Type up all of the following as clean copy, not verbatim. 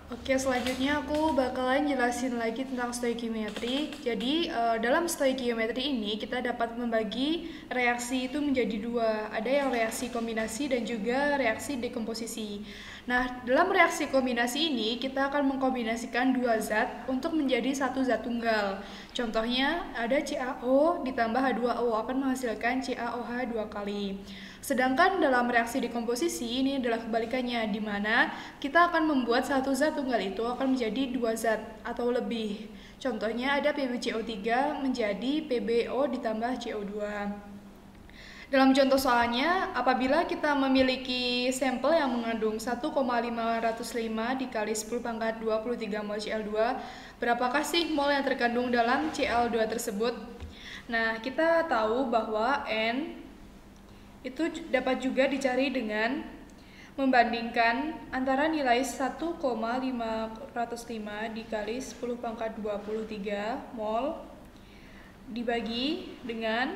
Oke, selanjutnya aku bakalan jelasin lagi tentang stoichiometry. Jadi, dalam stoichiometry ini kita dapat membagi reaksi itu menjadi dua. Ada yang reaksi kombinasi dan juga reaksi dekomposisi. Nah, dalam reaksi kombinasi ini kita akan mengkombinasikan dua zat untuk menjadi satu zat tunggal. Contohnya, ada CaO ditambah H2O akan menghasilkan CaOH dua kali. Sedangkan dalam reaksi dekomposisi ini adalah kebalikannya, di mana kita akan membuat satu zat tunggal itu akan menjadi dua zat atau lebih. Contohnya ada PbCO3 menjadi PbO ditambah CO2. Dalam contoh soalnya, apabila kita memiliki sampel yang mengandung 1,505 dikali 10 pangkat 23 mol Cl2, berapakah sih mol yang terkandung dalam Cl2 tersebut? Nah, kita tahu bahwa N itu dapat juga dicari dengan membandingkan antara nilai 1,505 dikali 10 pangkat 23 mol dibagi dengan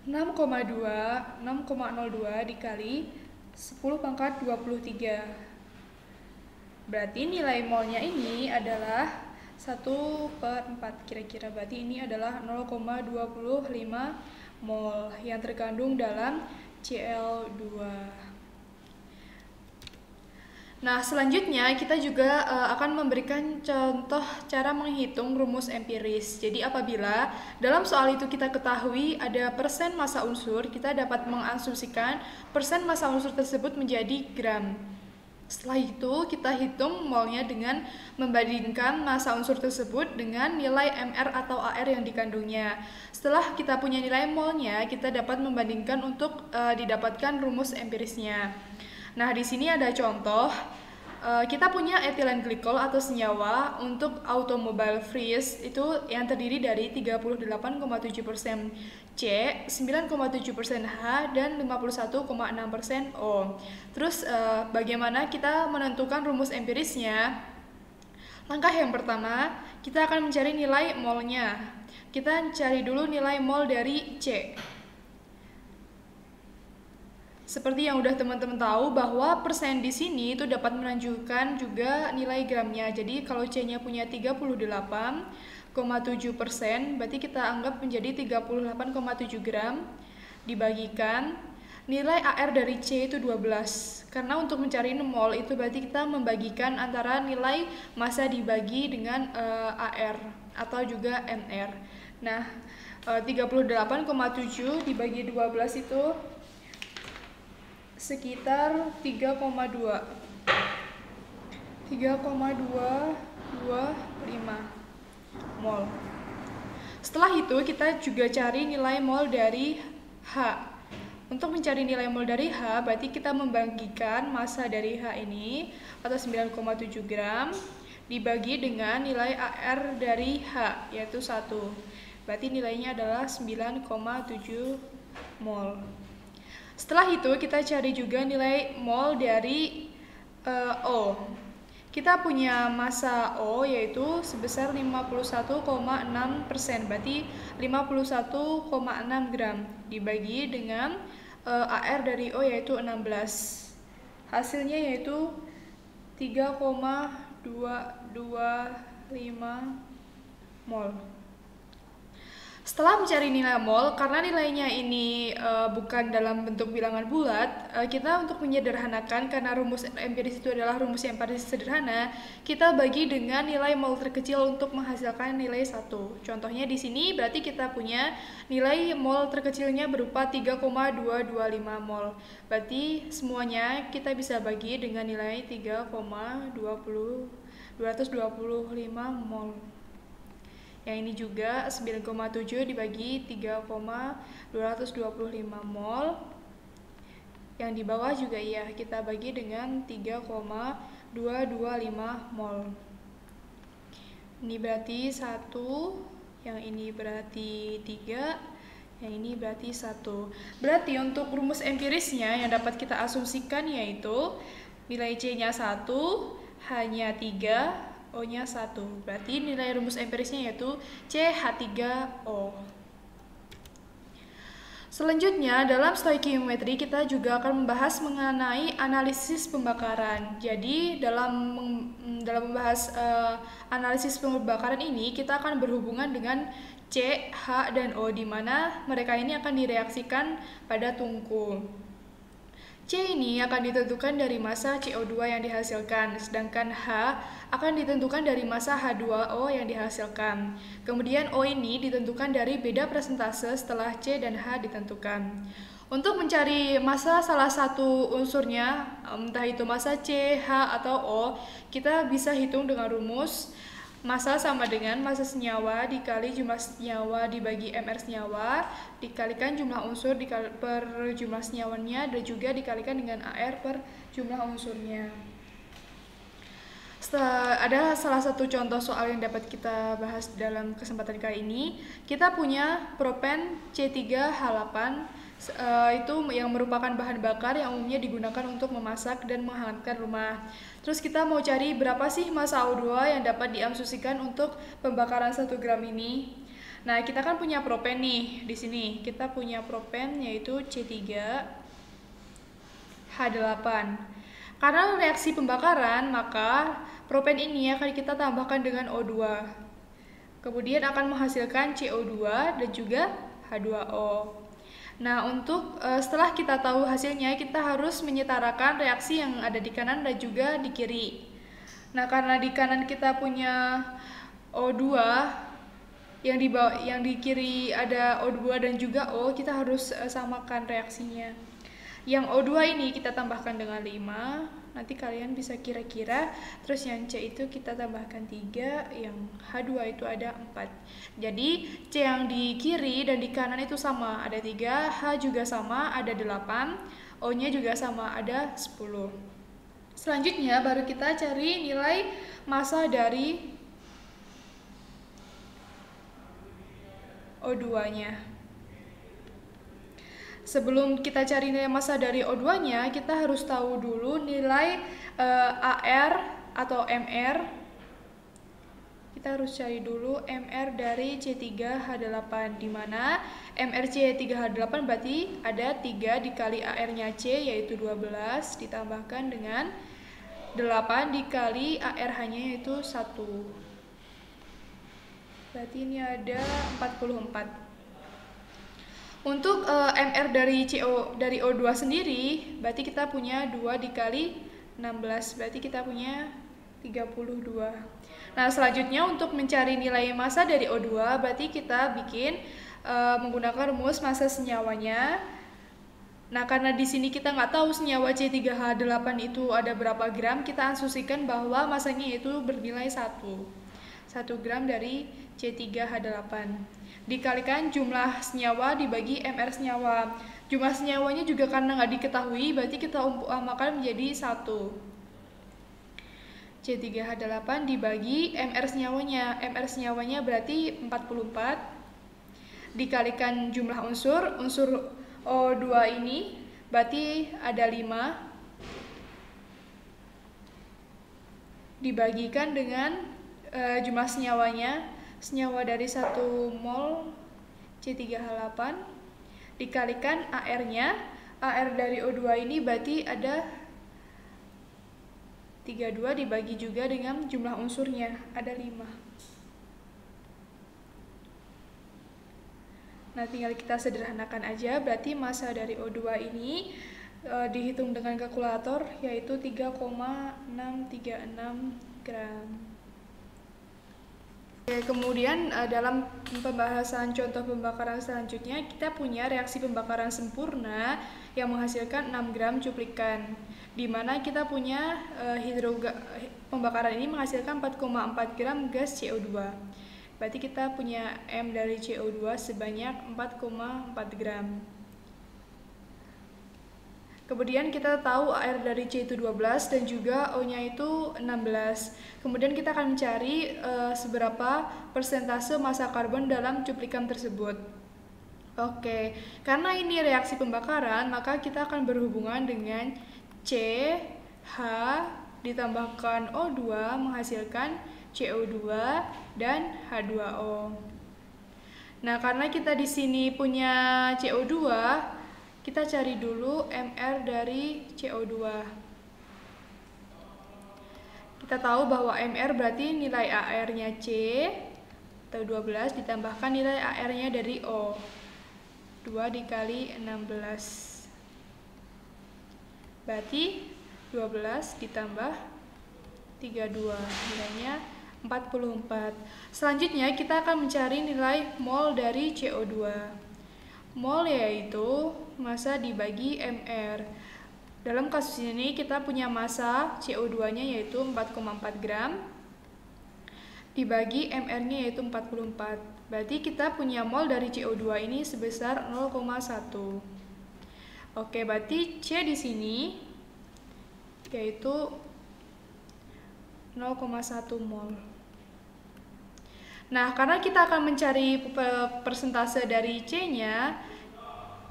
6,02 dikali 10 pangkat 23. Berarti nilai molnya ini adalah 1/4 kira-kira. Berarti ini adalah 0,25 mol yang terkandung dalam Cl2. Nah, selanjutnya kita juga akan memberikan contoh cara menghitung rumus empiris. Jadi apabila dalam soal itu kita ketahui ada persen massa unsur, kita dapat mengasumsikan persen massa unsur tersebut menjadi gram. Setelah itu kita hitung molnya dengan membandingkan massa unsur tersebut dengan nilai MR atau AR yang dikandungnya. Setelah kita punya nilai molnya, kita dapat membandingkan untuk didapatkan rumus empirisnya. Nah, di sini ada contoh. Kita punya etilen glikol atau senyawa untuk automobile freeze itu yang terdiri dari 38,7% C, 9,7% H, dan 51,6% O. Terus bagaimana kita menentukan rumus empirisnya? Langkah yang pertama, kita akan mencari nilai molnya. Kita cari dulu nilai mol dari C. Seperti yang udah teman-teman tahu bahwa persen di sini itu dapat menunjukkan juga nilai gramnya. Jadi kalau C-nya punya 38,7%, berarti kita anggap menjadi 38,7 gram dibagikan nilai AR dari C itu 12. Karena untuk mencari mol itu berarti kita membagikan antara nilai massa dibagi dengan AR atau juga MR. Nah, 38,7 dibagi 12 itu sekitar 3,225 mol. Setelah itu kita juga cari nilai mol dari H. Untuk mencari nilai mol dari H, berarti kita membagikan massa dari H ini atau 9,7 gram dibagi dengan nilai AR dari H, yaitu 1. Berarti nilainya adalah 9,7 mol. Setelah itu kita cari juga nilai mol dari O. Kita punya massa O yaitu sebesar 51,6%, berarti 51,6 gram dibagi dengan AR dari O yaitu 16. Hasilnya yaitu 3,225 mol. Setelah mencari nilai mol, karena nilainya ini bukan dalam bentuk bilangan bulat, kita untuk menyederhanakan karena rumus empiris itu adalah rumus yang paling sederhana, kita bagi dengan nilai mol terkecil untuk menghasilkan nilai 1. Contohnya di sini berarti kita punya nilai mol terkecilnya berupa 3,225 mol. Berarti semuanya kita bisa bagi dengan nilai 3,225 mol. Yang ini juga 9,7 dibagi 3,225 mol. Yang di bawah juga ya, kita bagi dengan 3,225 mol. Ini berarti 1, yang ini berarti 3, yang ini berarti 1. Berarti untuk rumus empirisnya yang dapat kita asumsikan yaitu nilai C-nya 1, H-nya 3, O-nya 1. Berarti nilai rumus empirisnya yaitu CH3O. Selanjutnya, dalam stoikiometri kita juga akan membahas mengenai analisis pembakaran. Jadi, dalam membahas analisis pembakaran ini, kita akan berhubungan dengan C, H, dan O, di mana mereka ini akan direaksikan pada tungku. C ini akan ditentukan dari massa CO2 yang dihasilkan, sedangkan H akan ditentukan dari massa H2O yang dihasilkan. Kemudian O ini ditentukan dari beda persentase setelah C dan H ditentukan. Untuk mencari massa salah satu unsurnya, entah itu massa C, H, atau O, kita bisa hitung dengan rumus massa sama dengan massa senyawa dikali jumlah senyawa dibagi mR senyawa dikalikan jumlah unsur per jumlah senyawanya dan juga dikalikan dengan AR per jumlah unsurnya. Ada salah satu contoh soal yang dapat kita bahas dalam kesempatan kali ini. Kita punya propen C3H8 itu yang merupakan bahan bakar yang umumnya digunakan untuk memasak dan menghangatkan rumah. Terus kita mau cari berapa sih massa O2 yang dapat diasumsikan untuk pembakaran 1 gram ini. Nah, kita kan punya propen nih di sini. Kita punya propen yaitu C3H8. Karena reaksi pembakaran, maka propen ini akan kita tambahkan dengan O2. Kemudian akan menghasilkan CO2 dan juga H2O. Nah, setelah kita tahu hasilnya, kita harus menyetarakan reaksi yang ada di kanan dan juga di kiri. Nah, karena di kanan kita punya O2, yang di kiri ada O2 dan juga O, kita harus samakan reaksinya. Yang O2 ini kita tambahkan dengan 5, nanti kalian bisa kira-kira. Terus yang C itu kita tambahkan 3, yang H2 itu ada 4. Jadi C yang di kiri dan di kanan itu sama, ada 3, H juga sama, ada 8, O-nya juga sama, ada 10. Selanjutnya baru kita cari nilai massa dari O2-nya. Sebelum kita cari nilai massa dari O2-nya, kita harus tahu dulu nilai AR atau MR. Kita harus cari dulu MR dari C3H8, di mana MR C3H8 berarti ada 3 dikali AR-nya C, yaitu 12, ditambahkan dengan 8 dikali ARH-nya yaitu 1. Berarti ini ada 44. Untuk MR dari O2 sendiri, berarti kita punya 2 dikali 16, berarti kita punya 32. Nah, selanjutnya untuk mencari nilai massa dari O2, berarti kita bikin menggunakan rumus massa senyawanya. Nah, karena di sini kita nggak tahu senyawa C3H8 itu ada berapa gram, kita asumsikan bahwa massanya itu bernilai 1 gram dari C3H8. Dikalikan jumlah senyawa dibagi MR senyawa. Jumlah senyawanya juga karena nggak diketahui, berarti kita umpamakan menjadi 1. C3H8 dibagi MR senyawanya. MR senyawanya berarti 44. Dikalikan jumlah unsur O2 ini berarti ada 5. Dibagikan dengan jumlah senyawanya. Senyawa dari 1 mol C3H8 dikalikan AR-nya. AR dari O2 ini berarti ada 32 dibagi juga dengan jumlah unsurnya, ada 5. Nah, tinggal kita sederhanakan aja, berarti massa dari O2 ini dihitung dengan kalkulator yaitu 3,636 gram. Kemudian dalam pembahasan contoh pembakaran selanjutnya, kita punya reaksi pembakaran sempurna yang menghasilkan 6 gram cuplikan, di mana kita punya pembakaran ini menghasilkan 4,4 gram gas CO2. Berarti kita punya M dari CO2 sebanyak 4,4 gram. Kemudian kita tahu AR dari C itu 12 dan juga O-nya itu 16. Kemudian kita akan mencari seberapa persentase massa karbon dalam cuplikan tersebut. Oke, karena ini reaksi pembakaran, maka kita akan berhubungan dengan C, H, ditambahkan O2 menghasilkan CO2 dan H2O. Nah, karena kita di sini punya CO2, kita cari dulu MR dari CO2. Kita tahu bahwa MR berarti nilai AR-nya C atau 12 ditambahkan nilai AR-nya dari O. 2 dikali 16. Berarti 12 ditambah 32, nilainya 44. Selanjutnya kita akan mencari nilai mol dari CO2. Mol yaitu massa dibagi MR. Dalam kasus ini kita punya massa CO2-nya yaitu 4,4 gram dibagi MR-nya yaitu 44. Berarti kita punya mol dari CO2 ini sebesar 0,1. Oke, berarti C di sini yaitu 0,1 mol. Nah, karena kita akan mencari persentase dari C-nya,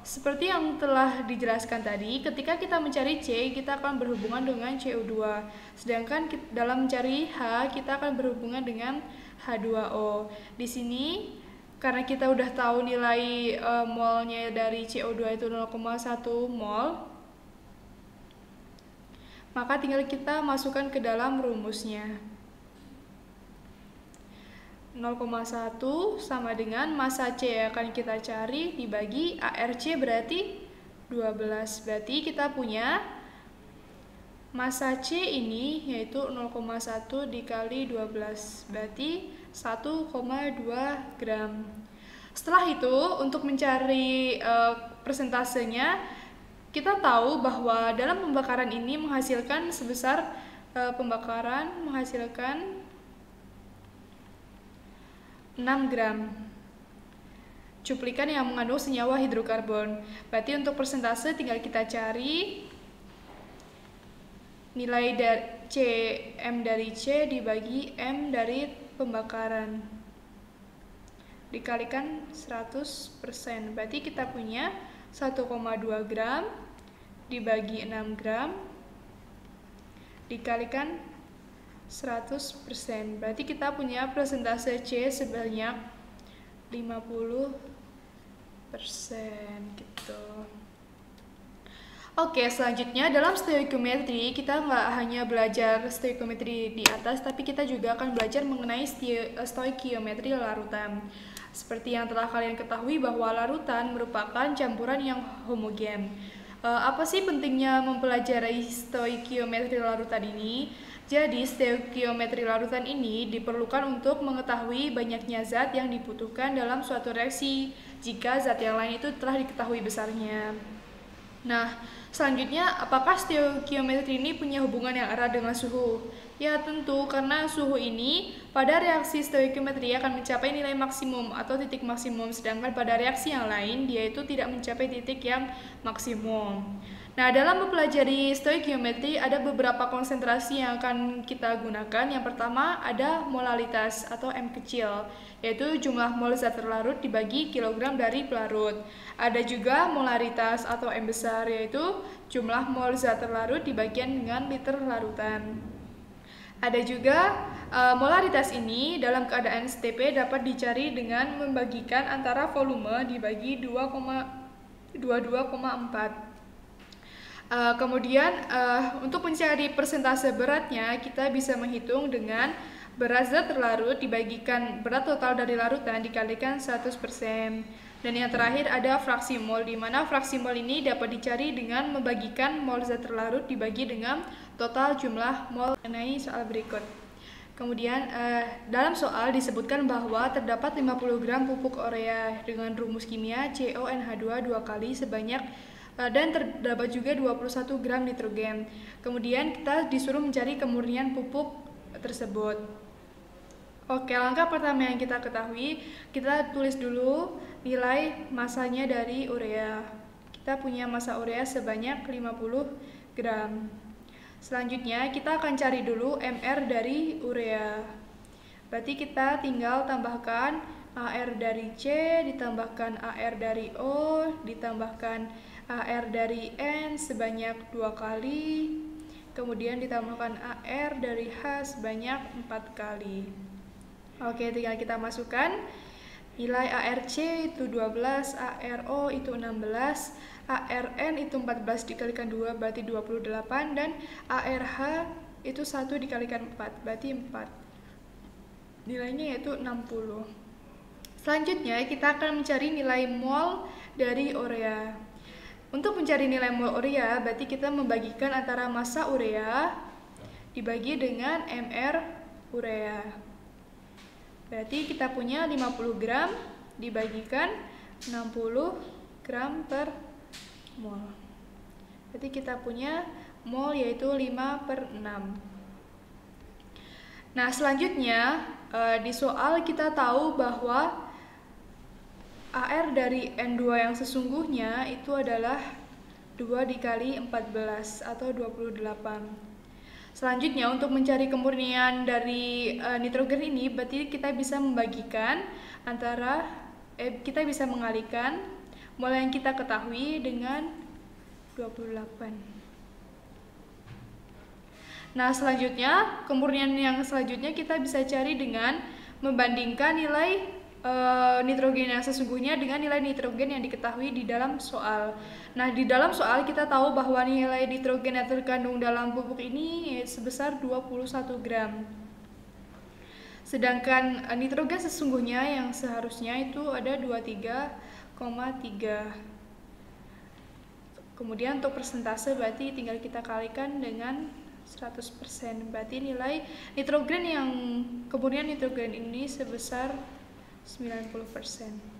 seperti yang telah dijelaskan tadi, ketika kita mencari C, kita akan berhubungan dengan CO2. Sedangkan dalam mencari H, kita akan berhubungan dengan H2O. Di sini, karena kita udah tahu nilai molnya dari CO2 itu 0,1 mol, maka tinggal kita masukkan ke dalam rumusnya. 0,1 sama dengan massa C yang akan kita cari dibagi ARC berarti 12. Berarti kita punya massa C ini yaitu 0,1 dikali 12. Berarti 1,2 gram. Setelah itu untuk mencari persentasenya, kita tahu bahwa dalam pembakaran ini menghasilkan sebesar menghasilkan 6 gram cuplikan yang mengandung senyawa hidrokarbon. Berarti untuk persentase tinggal kita cari nilai M dari C dibagi M dari pembakaran dikalikan 100%. Berarti kita punya 1,2 gram dibagi 6 gram dikalikan 100%. Berarti kita punya persentase C sebanyak 50% gitu. Oke, selanjutnya dalam stoikiometri kita nggak hanya belajar stoikiometri di atas, tapi kita juga akan belajar mengenai stoikiometri larutan. Seperti yang telah kalian ketahui bahwa larutan merupakan campuran yang homogen. Apa sih pentingnya mempelajari stoikiometri larutan ini? Jadi, stoikiometri larutan ini diperlukan untuk mengetahui banyaknya zat yang dibutuhkan dalam suatu reaksi jika zat yang lain itu telah diketahui besarnya. Nah, selanjutnya, apakah stoikiometri ini punya hubungan yang erat dengan suhu? Ya, tentu, karena suhu ini pada reaksi stoikiometri akan mencapai nilai maksimum atau titik maksimum, sedangkan pada reaksi yang lain, dia itu tidak mencapai titik yang maksimum. Nah, dalam mempelajari stoikiometri ada beberapa konsentrasi yang akan kita gunakan. Yang pertama ada molalitas atau M kecil, yaitu jumlah mol zat terlarut dibagi kilogram dari pelarut. Ada juga molaritas atau M besar, yaitu jumlah mol zat terlarut dibagian dengan liter larutan. Ada juga molaritas ini dalam keadaan STP dapat dicari dengan membagikan antara volume dibagi 22,4. Kemudian untuk mencari persentase beratnya, kita bisa menghitung dengan berat zat terlarut dibagikan berat total dari larutan dikalikan 100%. Dan yang terakhir ada fraksi mol, di mana fraksi mol ini dapat dicari dengan membagikan mol zat terlarut dibagi dengan total jumlah mol. Mengenai soal berikut. Kemudian dalam soal disebutkan bahwa terdapat 50 gram pupuk urea dengan rumus kimia CONH2 2 kali sebanyak dan terdapat juga 21 gram nitrogen. Kemudian kita disuruh mencari kemurnian pupuk tersebut. Oke, langkah pertama yang kita ketahui, kita tulis dulu nilai masanya dari urea. Kita punya massa urea sebanyak 50 gram. Selanjutnya kita akan cari dulu MR dari urea. Berarti kita tinggal tambahkan AR dari C, ditambahkan AR dari O, ditambahkan AR dari N sebanyak 2 kali, kemudian ditambahkan AR dari H sebanyak 4 kali. Oke, tinggal kita masukkan Nilai ARC itu 12, ARO itu 16, ARN itu 14 dikalikan 2 berarti 28, dan ARH itu 1 dikalikan 4 berarti 4. Nilainya yaitu 60. Selanjutnya kita akan mencari nilai mol dari urea. Untuk mencari nilai mol urea berarti kita membagikan antara massa urea dibagi dengan mR urea. Berarti kita punya 50 gram dibagikan 60 gram per mol. Berarti kita punya mol yaitu 5/6. Nah, selanjutnya di soal kita tahu bahwa AR dari N2 yang sesungguhnya itu adalah 2 dikali 14 atau 28. Selanjutnya untuk mencari kemurnian dari nitrogen ini berarti kita bisa membagikan antara kita bisa mengalihkan mol yang kita ketahui dengan 28. Nah, selanjutnya kemurnian yang selanjutnya kita bisa cari dengan membandingkan nilai nitrogen yang sesungguhnya dengan nilai nitrogen yang diketahui di dalam soal. Nah, di dalam soal kita tahu bahwa nilai nitrogen yang terkandung dalam pupuk ini sebesar 21 gram. Sedangkan nitrogen sesungguhnya yang seharusnya itu ada 23,3. Kemudian untuk persentase berarti tinggal kita kalikan dengan 100%. Berarti nilai nitrogen yang kemurnian nitrogen ini sebesar 90%.